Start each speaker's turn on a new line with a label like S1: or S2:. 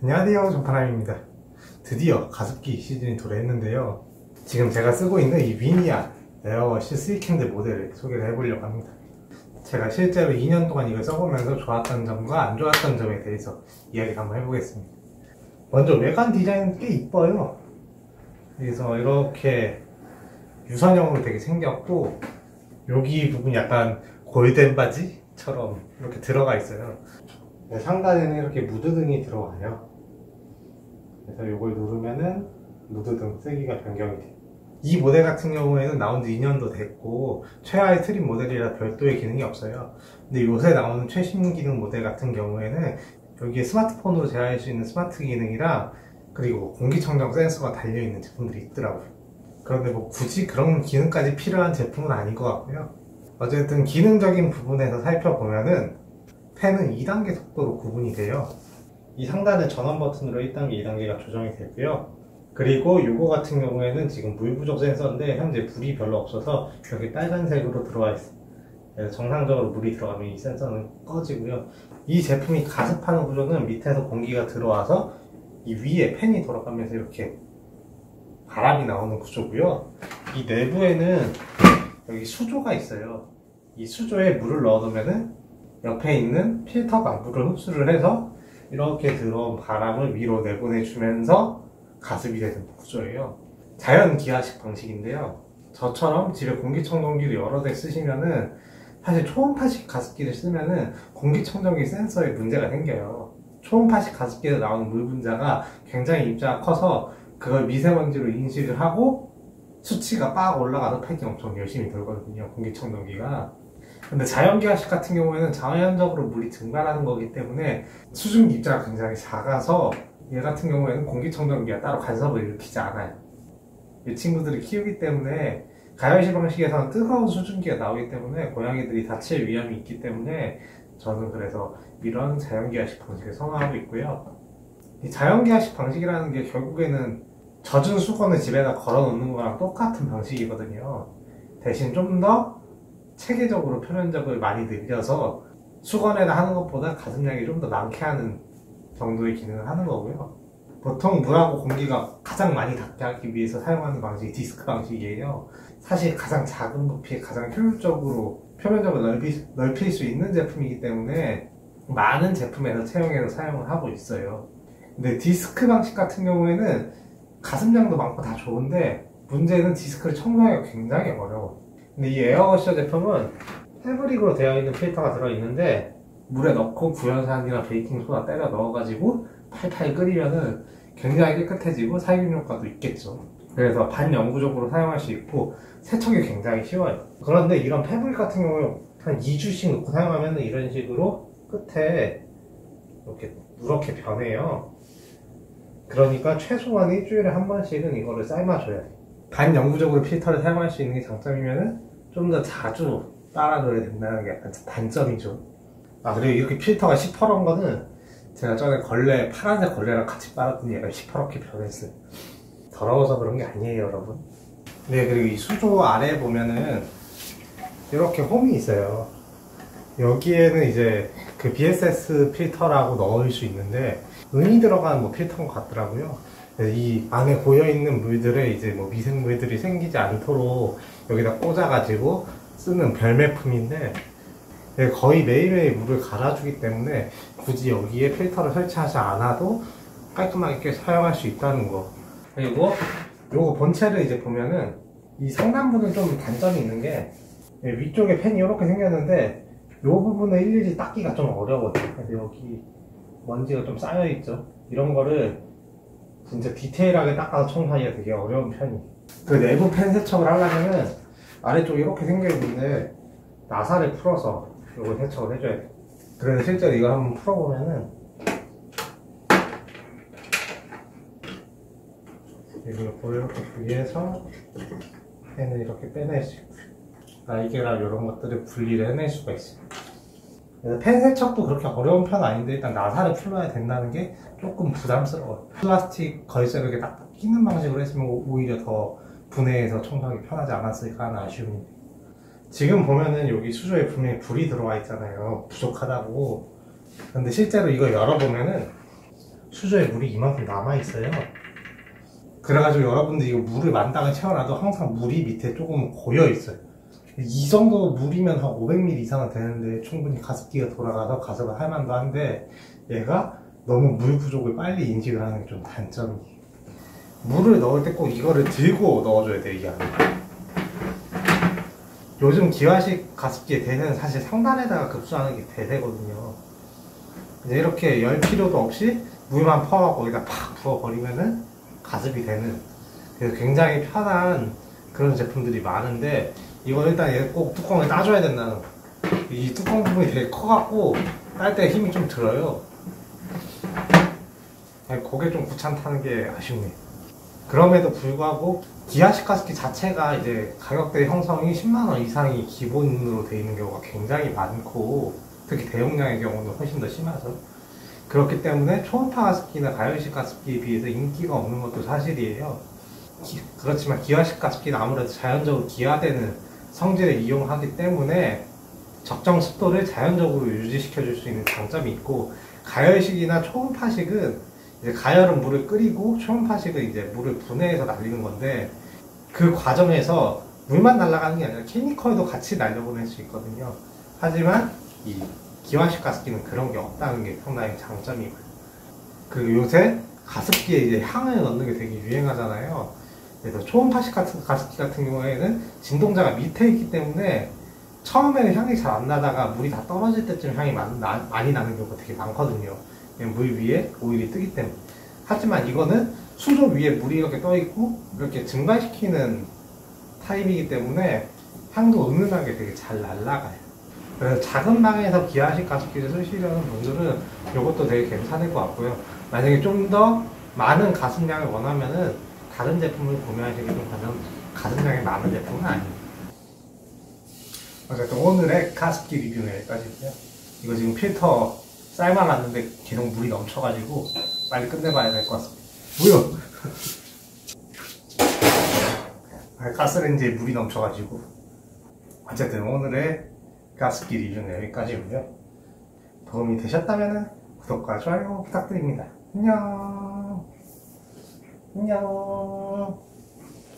S1: 안녕하세요, 전파람입니다. 드디어 가습기 시즌이 도래했는데요. 지금 제가 쓰고 있는 이 위니아 에어워시 3캔들 모델을 소개를 해보려고 합니다. 제가 실제로 2년 동안 이걸 써보면서 좋았던 점과 안 좋았던 점에 대해서 이야기를 한번 해보겠습니다. 먼저 외관 디자인은 꽤 이뻐요. 그래서 이렇게 유선형으로 되게 생겼고, 여기 부분이 약간 골덴 바지처럼 이렇게 들어가 있어요. 상단에는 이렇게 무드등이 들어와요. 그래서 이걸 누르면은 무드등 쓰기가 변경이 돼요. 이 모델 같은 경우에는 나온 지 2년도 됐고 최하의 트림 모델이라 별도의 기능이 없어요. 근데 요새 나오는 최신 기능 모델 같은 경우에는 여기에 스마트폰으로 제어할 수 있는 스마트 기능이랑 그리고 공기청정 센서가 달려있는 제품들이 있더라고요. 그런데 뭐 굳이 그런 기능까지 필요한 제품은 아닌 것 같고요. 어쨌든 기능적인 부분에서 살펴보면은 팬은 2단계 속도로 구분이 돼요. 이 상단의 전원 버튼으로 1단계, 2단계가 조정이 되고요. 그리고 요거 같은 경우에는 지금 물 부족 센서인데 현재 불이 별로 없어서 여기 빨간색으로 들어와 있어요. 그래서 정상적으로 물이 들어가면 이 센서는 꺼지고요. 이 제품이 가습하는 구조는 밑에서 공기가 들어와서 이 위에 팬이 돌아가면서 이렇게 바람이 나오는 구조고요. 이 내부에는 여기 수조가 있어요. 이 수조에 물을 넣어두면은 옆에 있는 필터가 물을 흡수를 해서 이렇게 들어온 바람을 위로 내보내주면서 가습이 되는 구조예요. 자연 기하식 방식인데요. 저처럼 집에 공기청정기를 여러 대 쓰시면은 사실 초음파식 가습기를 쓰면은 공기청정기 센서에 문제가 생겨요. 초음파식 가습기에서 나오는 물 분자가 굉장히 입자가 커서 그걸 미세먼지로 인식을 하고 수치가 빡 올라가서 팩이 엄청 열심히 돌거든요, 공기청정기가. 근데 자연기하식 같은 경우에는 자연적으로 물이 증발하는 거기 때문에 수증기 입자가 굉장히 작아서 얘 같은 경우에는 공기청정기가 따로 간섭을 일으키지 않아요. 이 친구들이 키우기 때문에 가열식 방식에서는 뜨거운 수증기가 나오기 때문에 고양이들이 다칠 위험이 있기 때문에 저는 그래서 이런 자연기하식 방식을 선호하고 있고요. 이 자연기하식 방식이라는 게 결국에는 젖은 수건을 집에다 걸어 놓는 거랑 똑같은 방식이거든요. 대신 좀 더 체계적으로 표면적을 많이 늘려서 수건에다 하는 것보다 가습량이 좀 더 많게 하는 정도의 기능을 하는 거고요. 보통 물하고 공기가 가장 많이 닿게 하기 위해서 사용하는 방식이 디스크 방식이에요. 사실 가장 작은 부피에 가장 효율적으로 표면적을 넓힐 수 있는 제품이기 때문에 많은 제품에서 채용해서 사용을 하고 있어요. 근데 디스크 방식 같은 경우에는 가습량도 많고 다 좋은데 문제는 디스크를 청소하기가 굉장히 어려워요. 근데 이 에어워셔 제품은 패브릭으로 되어 있는 필터가 들어있는데 물에 넣고 구연산이나 베이킹소다 때려 넣어가지고 팔팔 끓이면은 굉장히 깨끗해지고 살균 효과도 있겠죠. 그래서 반영구적으로 사용할 수 있고 세척이 굉장히 쉬워요. 그런데 이런 패브릭 같은 경우에 한 2주씩 넣고 사용하면 이런 식으로 끝에 이렇게 누렇게 변해요. 그러니까 최소한 일주일에 한 번씩은 이거를 삶아줘야 돼요. 반영구적으로 필터를 사용할 수 있는 게 장점이면은 좀 더 자주 빨아줘야 된다는 게 약간 단점이죠. 그리고 이렇게 필터가 시퍼런 거는 제가 전에 걸레, 파란색 걸레랑 같이 빨았더니 얘가 시퍼렇게 변했어요. 더러워서 그런 게 아니에요, 여러분. 네, 그리고 이 수조 아래에 보면은 이렇게 홈이 있어요. 여기에는 이제 그 BSS 필터라고 넣을 수 있는데 은이 들어간 뭐 필터인 것 같더라고요. 이 안에 고여있는 물들에 이제 뭐 미생물들이 생기지 않도록 여기다 꽂아가지고 쓰는 별매품인데 거의 매일매일 물을 갈아주기 때문에 굳이 여기에 필터를 설치하지 않아도 깔끔하게 사용할 수 있다는 거. 그리고 요거 본체를 이제 보면은 이 상단부는 좀 단점이 있는 게 위쪽에 팬이 이렇게 생겼는데 요 부분을 일일이 닦기가 좀 어려워요. 그래서 여기 먼지가 좀 쌓여있죠. 이런 거를 진짜 디테일하게 닦아서 청소하기가 되게 어려운 편이에요. 그 내부 팬 세척을 하려면은 아래쪽에 이렇게 생겨있는데 나사를 풀어서 이걸 세척을 해줘야 돼요. 그래서 실제로 이걸 한번 풀어보면은 이렇게 위에서 팬을 이렇게 빼낼 수 있고요. 날개랑 이런 것들을 분리를 해낼 수가 있어요. 그래서 팬 세척도 그렇게 어려운 편은 아닌데 일단 나사를 풀어야 된다는 게 조금 부담스러워요. 플라스틱 걸쇠를 이렇게 딱 끼는 방식으로 했으면 오히려 더 분해해서 청소하기 편하지 않았을까 하는 아쉬움이. 지금 보면은 여기 수조에 분명히 불이 들어와 있잖아요. 부족하다고. 근데 실제로 이걸 열어보면은 수조에 물이 이만큼 남아있어요. 그래가지고 여러분들 이거 물을 만땅에 채워놔도 항상 물이 밑에 조금 고여있어요. 이 정도 물이면 한 500ml 이상은 되는데 충분히 가습기가 돌아가서 가습을 할 만도 한데, 얘가 너무 물 부족을 빨리 인식을 하는 게 좀 단점이에요. 물을 넣을 때 꼭 이거를 들고 넣어줘야 돼요, 이 안에. 요즘 기화식 가습기의 대세는 사실 상단에다가 급수하는 게 대세거든요. 이제 이렇게 열 필요도 없이 물만 퍼서 거기다 팍 부어버리면은 가습이 되는, 그래서 굉장히 편한 그런 제품들이 많은데, 이거 일단 얘 꼭 뚜껑을 따줘야 된다는 거. 이 뚜껑 부분이 되게 커갖고 딸 때 힘이 좀 들어요. 그게 좀 귀찮다는 게 아쉽네요. 그럼에도 불구하고 기아식 가습기 자체가 이제 가격대 형성이 10만원 이상이 기본으로 되어 있는 경우가 굉장히 많고, 특히 대용량의 경우는 훨씬 더 심하죠. 그렇기 때문에 초음파 가습기나 가열식 가습기에 비해서 인기가 없는 것도 사실이에요. 그렇지만 기아식 가습기는 아무래도 자연적으로 기화되는 성질을 이용하기 때문에 적정 습도를 자연적으로 유지시켜 줄 수 있는 장점이 있고, 가열식이나 초음파식은 이제 가열은 물을 끓이고 초음파식은 이제 물을 분해해서 날리는 건데, 그 과정에서 물만 날아가는 게 아니라 케미컬도 같이 날려보낼 수 있거든요. 하지만 이 기화식 가습기는 그런 게 없다는 게 상당히 장점이고요. 그리고 요새 가습기에 이제 향을 넣는 게 되게 유행하잖아요. 그래서 초음파식 가습기 같은 경우에는 진동자가 밑에 있기 때문에 처음에는 향이 잘 안 나다가 물이 다 떨어질 때쯤 향이 많이 나는 경우가 되게 많거든요. 물 위에 오일이 뜨기 때문에. 하지만 이거는 수조 위에 물이 이렇게 떠 있고 이렇게 증발시키는 타입이기 때문에 향도 은은하게 되게 잘 날아가요. 그래서 작은 방에서 기화식 가습기를 쓰시려는 분들은 이것도 되게 괜찮을 것 같고요. 만약에 좀 더 많은 가습량을 원하면은 다른 제품을 구매하시기 좀 가습량이 많은 제품은 아닙니다. 어쨌든 오늘의 가습기 리뷰는 여기까지고요. 이거 지금 필터 삶아놨는데 계속 물이 넘쳐가지고 빨리 끝내봐야 될 것 같습니다. 뭐야? 가스레인지에 물이 넘쳐가지고. 어쨌든 오늘의 가습기 리뷰는 여기까지고요. 도움이 되셨다면 구독과 좋아요 부탁드립니다. 안녕. 안녕.